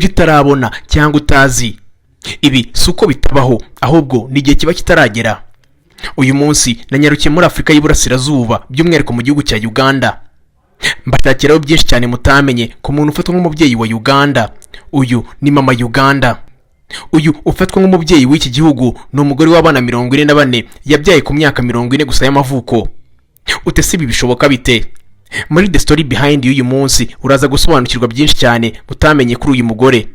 ibyo utarabona cyangwa utazi. Ibi si uko bitabaho, ahubwo ni igihe kiba kitaragera. Uyu munsi nanyarukiye muri Afurika y'Iburasirazuba, by'umwihariko mu gihugu cya Uganda. Mbatakiraho byinshi cyane mutamenye ku muntu ufatwa nk'umubyeyi wa Uganda. Uyu ni Mama Uganda. Uyu ufatwa nk'umubyeyi w'iki gihugu ni umugore w'abana 44 yabyaye ku myaka 40 gusa y'amavuko. Utese ibi bishoboka bite? Muri The Story Behind y'uyu munsi uraza gusobanukirwa byinshi cyane mutamenye kuri uyu mugore.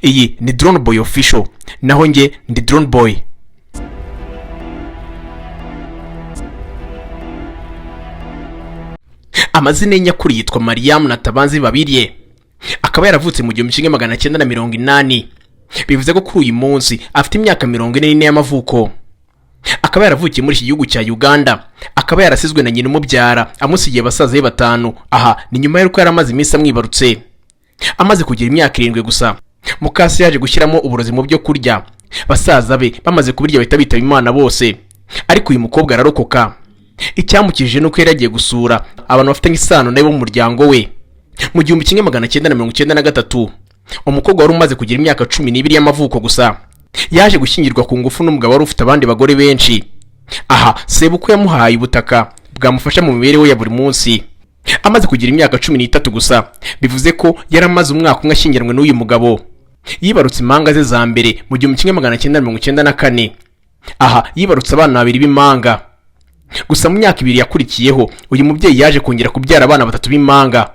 Iyi ni Drone Boy Official, naho nge ndi Drone Boy. Amazina ye nyakuri yitwa Mariam Natabanzi Babirye. Akaba yaravutse mu 1980. Bivuze ko kuri uyu munsi afite imyaka 44 y'amavuko. Akaba yaravukiye muri iki gihugu cya Uganda. Akaba yarasizwe na nyina umubyara amusigiye basaza be 5. Aha ni nyuma y'uko yaramaze iminsi amwibarutse. Amaze kugira imyaka 7 gusa, mukase yaje gushyiramo uburozi mu byo kurya. Basaza be bamaze kubirya bahita bitaba Imana bose. Ariko uyu mukobwa ararokoka. Icyamukije nuko yaragiye gusura abantu bafite nk'isano nabo mu muryango we. Mu 1993 umukobwa wari umaze kugira imyaka 12 y'amavuko gusa yaje gushyingirwa ku ngufu n'umugabo wari ufite abandi bagore benshi. Aha sebuko yamuhaye ubutaka bwamufasha mu mibereho ya buri munsi. Amaze kugira imyaka 13 gusa, bivuze ko yaramaze umwaka umwe ashyingiranywe n'uyu mugabo. Yibarutse impanga ze za mbere mu 1994. Aha yibarutse abana 2 b'impanga. Gusa mu myaka 2 yakurikiyeho uyu mubyeyi yaje kongera kubyara abana 3 b'impanga.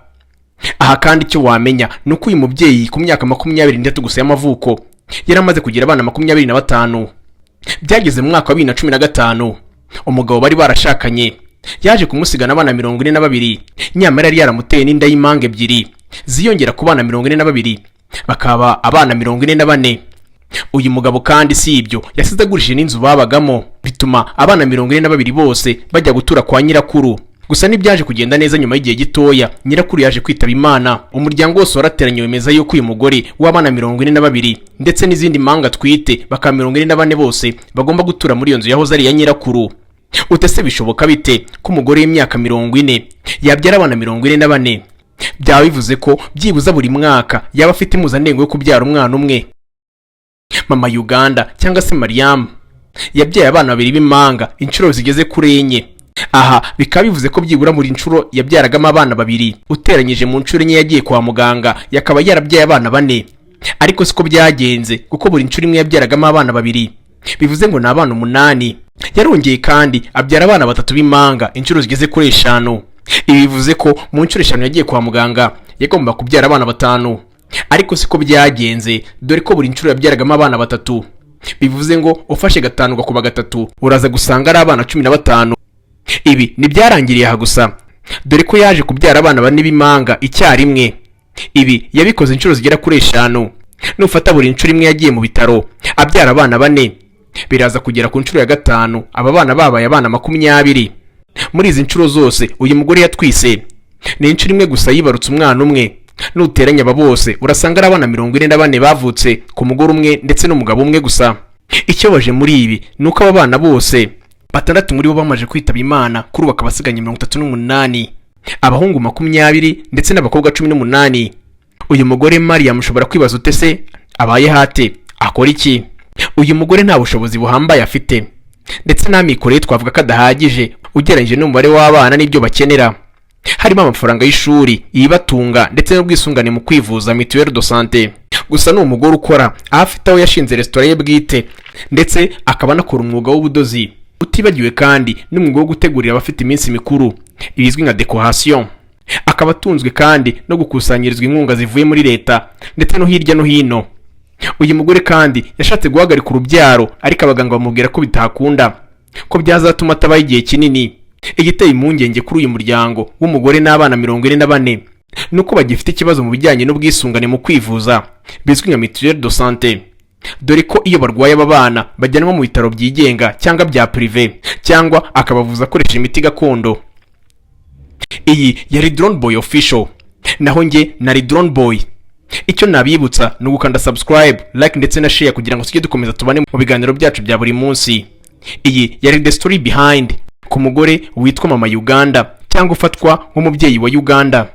Aha kandi icyo wamenya nuko uyu mubyeyi ku myaka 23 gusa y'amavuko yaramaze kugira abana 25. Byageze mu mwaka wa 2015 umugabo bari barashakanye yaje kumusigana abana 42, nyamara yari yaramuteye n'inda y'impanga 2 ziyongera ku bana 42 bakaba abana 44. Uyu mugabo kandi si ibyo, yasize agurishije n'inzu babagamo, bituma abana 42 bose bajya gutura kwa nyirakuru. Gusa nibyaje kugenda neza nyuma y'igihe gitoya, nyirakuru yaje kwitaba Imana. Umuryango wose warateranye wemeza yuko uyu mugore w'abana 42 ndetse n'izindi mpanga twite baka 44 bose bagomba gutura muri iyo nzu yahoze ari ya nyirakuru. Utese bishoboka bite ko umugore w'imyaka 40 yabyara abana 44? Byaba bivuze ko byibuza buri mwaka yaba afite impuzandengo yo kubyara umwana umwe. Mama Uganda cyangwa se Mariam yabyaye abana 2 b'impanga inshuro zigeze kuri 4. Aha bikaba bivuze ko byibura muri inshuro yabyaragamo abana 2, uteranyije mu nshuro enye yagiye kwa muganga yakaba yarabyaye abana 4. Ariko siko byagenze kuko buri inshuro imwe yabyaragamo abana 2, bivuze ngo ni abana 8. Yarongeye kandi abyara abana 3 b'impanga inshuro zigeze kuri 5. Ibi bivuze ko mu nshuro 5 yagiye kwa muganga yagomba kubyara abana 5. Ariko siko byagenze, dore ko buri inshuro yabyaragamo abana 3. Bivuze ngo ufashe 5 ugakuba 3 uraza gusanga ari abana 15. Ibi nibyarangiriye aha gusa, dore ko yaje kubyara abana 4 b'impanga icyarimwe. Ibi yabikoze inshuro zigera kuri 5. Nufata buri inshuro imwe yagiye mu bitaro abyara abana 4, biraza kugera ku nshuro ya 5 aba bana babaye abana 20. Muri izi nshuro zose uyu mugore yatwise ni inshuro imwe gusa yibarutse umwana umwe. Nuteranya aba bose urasanga ari abana 44 bavutse ku mugore umwe ndetse n'umugabo umwe gusa. Icyo baje muri ibi nuko aba bana bose 6 muri bo bamaje kwitaba Imana, kuri bakabasiganye 38, abahungu 20 ndetse n'abakobwa 18. Uyu mugore Mariam ushobora kwibaza utese abaye hate, akora iki? Uyu mugore nta bushobozi buhambaye afite, ndetse n'amikore twavuga ko adahagije ugereranyije n'umubare w'abana n'ibyo bakenera. Harimo amafaranga y'ishuri yibatunga ndetse n'ubwisungane mu kwivuza Mutuelle de Santé. Gusa ni umugore ukora, afite aho yashinze restaurant ye bwite ndetse akaba anakora umwuga w'ubudozi. Utibagiwe kandi n'umwuga wo gutegurira abafite iminsi mikuru ibizwi nka decoration. Akaba atunzwe kandi no gukusanyirizwa inkunga zivuye muri leta ndetse no hirya no hino. Uyu mugore kandi yashatse guhagarika urubyaro, ariko abaganga bamubwira ko bitakunda, ko byazatuma atabaye igihe kinini. Igiteye impungenge kuri uyu muryango w'umugore n'abana 44 nuko bagifite ikibazo mu bijyanye n'ubwisungane mu kwivuza bizwi nka Mutuelle de Santé, dore ko iyo barwaye aba bana bajyanwa mu bitaro byigenga cyangwa bya privé, cyangwa akabavuza akoresheje imiti gakondo. Iyi yari Drone Boy Official, naho nge nari Drone Boy. Icyo nabibutsa ni ugukanda subscribe, like ndetse na share kugira ngo tujye dukomeza tubane mu biganiro byacu bya buri munsi. Iyi yari The Story Behind ku mugore witwa Mama Uganda cyangwa ufatwa nk'umubyeyi wa Uganda.